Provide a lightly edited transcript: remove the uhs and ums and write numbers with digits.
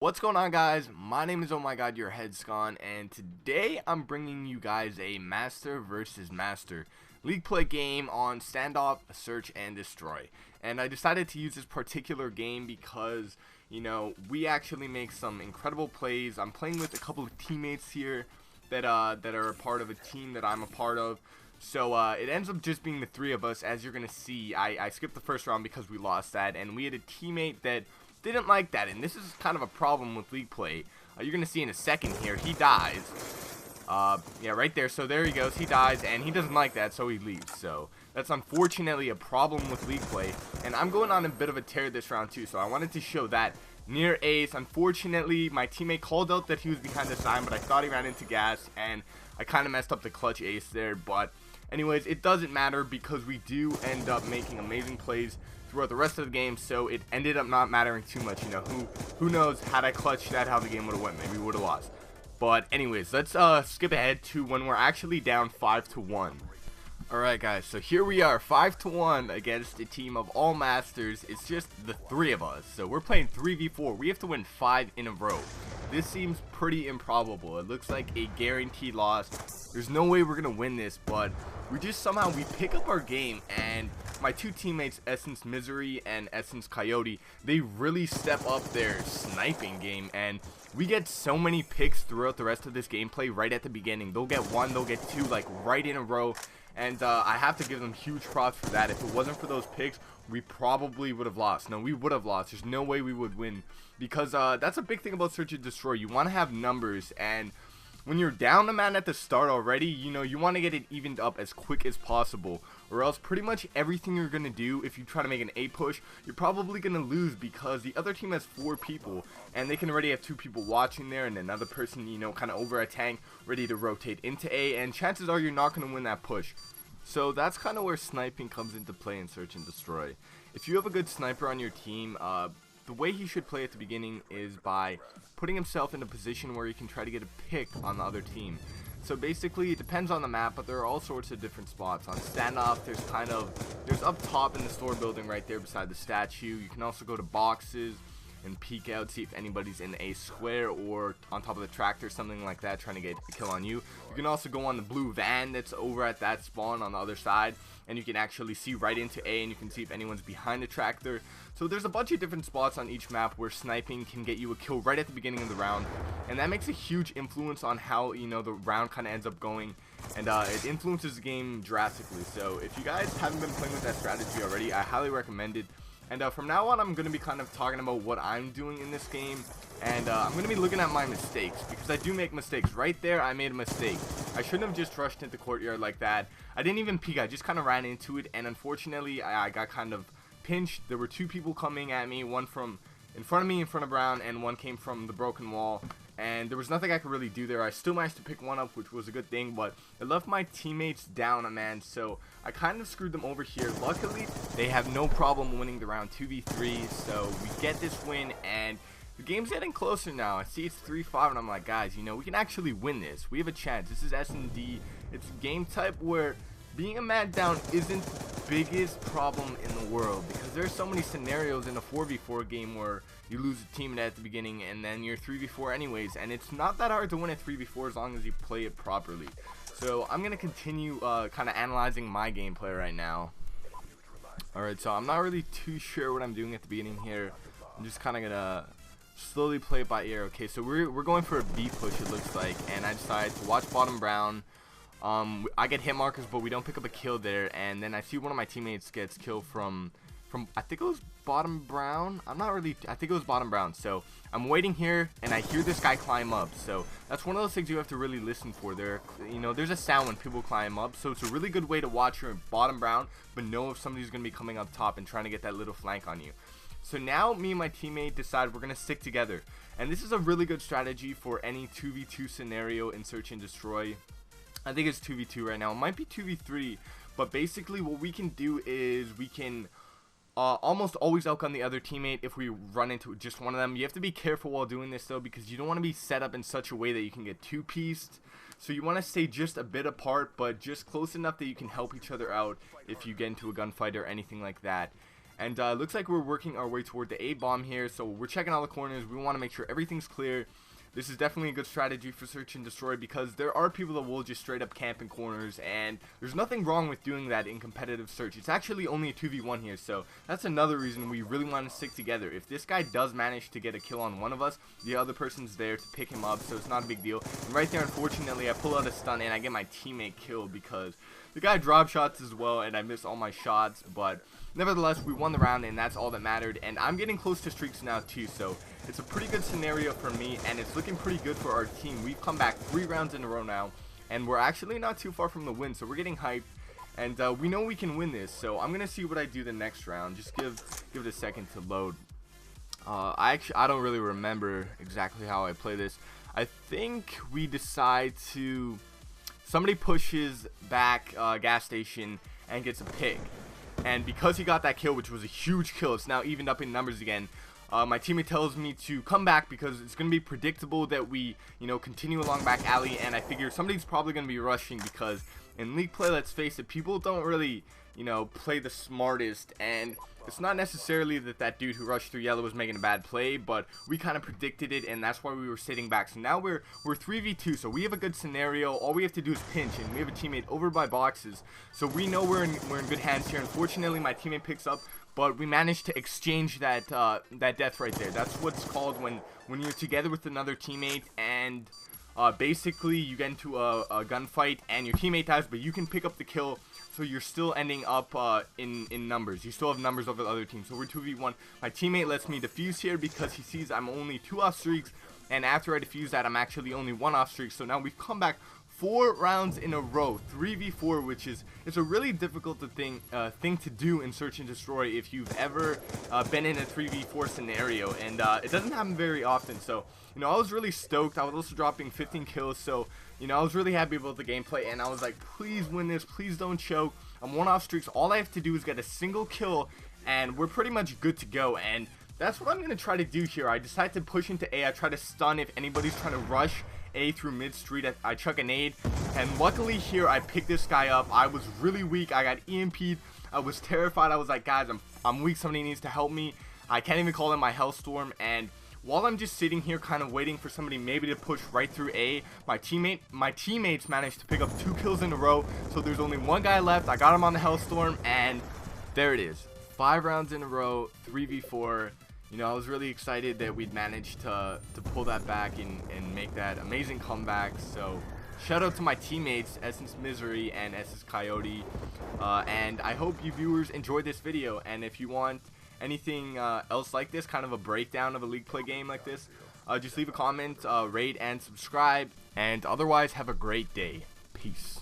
What's going on, guys? My name is omgurheadsgone, and today I'm bringing you guys a master versus master league play game on standoff, search, and destroy. And I decided to use this particular game because, we actually make some incredible plays. I'm playing with a couple of teammates here that are a part of a team that I'm a part of. So it ends up just being the three of us. As you're gonna see, I skipped the first round because we lost that, and we had a teammate that didn't like that, and this is kind of a problem with LeaguePlay. You're gonna see in a second here, he dies. Yeah, right there. So there he goes, he dies, and he doesn't like that, so he leaves. So that's unfortunately a problem with LeaguePlay, and I'm going on a bit of a tear this round too. So I wanted to show that near ace. Unfortunately, my teammate called out that he was behind the sign, but I thought he ran into gas, and I kind of messed up the clutch ace there. But anyways, it doesn't matter because we do end up making amazing plays throughout the rest of the game, so it ended up not mattering too much. Who knows, had I clutched that, how the game would have went. Maybe we would have lost. But anyways, let's skip ahead to when we're actually down 5-1. Alright guys, so here we are, 5-1 against a team of all masters. It's just the three of us, so we're playing 3v4. We have to win 5 in a row. This seems pretty improbable. It looks like a guaranteed loss. There's no way we're gonna win this, but we pick up our game, and my two teammates, Essence Misery and Ess Coyote, they really step up their sniping game, and we get so many picks throughout the rest of this gameplay right at the beginning. They'll get one, they'll get two, like right in a row, and I have to give them huge props for that. If it wasn't for those picks, we probably would have lost. No, we would have lost. There's no way we would win, because that's a big thing about search and destroy. You want to have numbers, and when you're down a man at the start already, you want to get it evened up as quick as possible, or else pretty much everything you're going to do, if you try to make an A push, you're probably going to lose, because the other team has 4 people, and they can already have 2 people watching there, and another person, kind of over a tank, ready to rotate into A, and chances are you're not going to win that push. So that's kind of where sniping comes into play in search and destroy. If you have a good sniper on your team, the way he should play at the beginning is by putting himself in a position where he can try to get a pick on the other team. So basically, it depends on the map, but there are all sorts of different spots. On standoff, there's up top in the store building right there beside the statue. You can also go to boxes and peek out, see if anybody's in a square or on top of the tractor, something like that, trying to get a kill on you. You can also go on the blue van that's over at that spawn on the other side, and you can actually see right into A, and you can see if anyone's behind the tractor. So there's a bunch of different spots on each map where sniping can get you a kill right at the beginning of the round, and that makes a huge influence on how the round kind of ends up going, and it influences the game drastically. So if you guys haven't been playing with that strategy already, I highly recommend it. And from now on, I'm going to be kind of talking about what I'm doing in this game, and I'm going to be looking at my mistakes, because I do make mistakes. Right there, I made a mistake. I shouldn't have just rushed into courtyard like that. I didn't even peek, I just kind of ran into it, and unfortunately, I got kind of pinched. There were 2 people coming at me, one from in front of me, in front of Brown, and one came from the broken wall. And there was nothing I could really do there. I still managed to pick one up, which was a good thing, but it left my teammates down a man, so I kind of screwed them over here. Luckily, they have no problem winning the round 2v3, so we get this win, and the game's getting closer now. I see it's 3-5, and I'm like, guys, we can actually win this. We have a chance. This is S&D. It's a game type where being a man down isn't the biggest problem in the world, because there's so many scenarios in a 4v4 game where you lose a teammate at the beginning and then you're 3v4 anyways, and it's not that hard to win a 3v4 as long as you play it properly. So I'm going to continue kind of analyzing my gameplay right now. Alright, so I'm not really too sure what I'm doing at the beginning here. I'm just kind of going to slowly play it by ear. Okay, so we're going for a B push, it looks like, and I decided to watch bottom Brown. I get hit markers, but we don't pick up a kill there, and then I see one of my teammates gets killed from I think it was bottom Brown. I think it was bottom Brown. So I'm waiting here, and I hear this guy climb up. So that's one of those things you have to really listen for. There's a sound when people climb up, so it's a really good way to watch your bottom Brown, but know if somebody's gonna be coming up top and trying to get that little flank on you. So now me and my teammate decide we're gonna stick together, and this is a really good strategy for any 2v2 scenario in search and destroy. I think it's 2v2 right now. It might be 2v3, but basically what we can do is we can almost always outgun the other teammate if we run into just one of them. You have to be careful while doing this though, because you don't want to be set up in such a way that you can get 2-pieced. So you want to stay just a bit apart, but just close enough that you can help each other out if you get into a gunfight or anything like that. And looks like we're working our way toward the A bomb here, so we're checking all the corners. We want to make sure everything's clear. This is definitely a good strategy for search and destroy, because there are people that will just straight up camp in corners, and there's nothing wrong with doing that in competitive search. It's actually only a 2v1 here, so that's another reason we really want to stick together. If this guy does manage to get a kill on one of us, the other person's there to pick him up, so it's not a big deal. And right there, unfortunately, I pull out a stun and I get my teammate killed because the guy dropped shots as well, and I missed all my shots, but nevertheless, we won the round, and that's all that mattered. And I'm getting close to streaks now too, so it's a pretty good scenario for me, and it's looking pretty good for our team. We've come back 3 rounds in a row now, and we're actually not too far from the win, so we're getting hyped, and we know we can win this. So I'm gonna see what I do the next round. Just give it a second to load. I don't really remember exactly how I play this. I think we decide to somebody pushes back gas station and gets a pick. And because he got that kill, which was a huge kill, it's now evened up in numbers again. My teammate tells me to come back because it's going to be predictable that we, continue along back alley. And I figure somebody's probably going to be rushing because in League Play, let's face it, people don't really, play the smartest. And it's not necessarily that dude who rushed through yellow was making a bad play, but we kind of predicted it, and that's why we were sitting back. So now we're 3v2, so we have a good scenario. All we have to do is pinch, and we have a teammate over by boxes, so we know we're in good hands here. Unfortunately, my teammate picks up, but we managed to exchange that death right there. That's what's called when you're together with another teammate, and basically you get into a gunfight and your teammate dies, but you can pick up the kill, so you're still ending up in numbers. You still have numbers over the other team. So we're 2v1. My teammate lets me defuse here because he sees I'm only 2 off streaks, and after I defuse that, I'm actually only 1 off streak. So now we've come back 4 rounds in a row, 3v4, which is a really difficult thing to do in search and destroy if you've ever been in a 3v4 scenario, and it doesn't happen very often. So I was really stoked. I was also dropping 15 kills, so I was really happy about the gameplay, and I was like, please win this, please don't choke. I'm 1 off streaks. All I have to do is get a single kill, and we're pretty much good to go. And that's what I'm gonna try to do here. I decide to push into A. I try to stun if anybody's trying to rush A through mid street. I chuck a nade, and luckily here I picked this guy up. I was really weak. I got EMP'd. I was terrified. I was like, guys, I'm weak. Somebody needs to help me. I can't even call in my Hellstorm, and while I'm just sitting here kind of waiting for somebody maybe to push right through A, my teammates managed to pick up 2 kills in a row, so there's only 1 guy left. I got him on the Hellstorm, and there it is. 5 rounds in a row, 3v4. I was really excited that we'd managed to pull that back and make that amazing comeback. So shout out to my teammates, Essence Misery and Ess Coyote, and I hope you viewers enjoyed this video. And if you want anything else like this, kind of a breakdown of a League Play game like this, just leave a comment, rate, and subscribe. And otherwise, have a great day. Peace.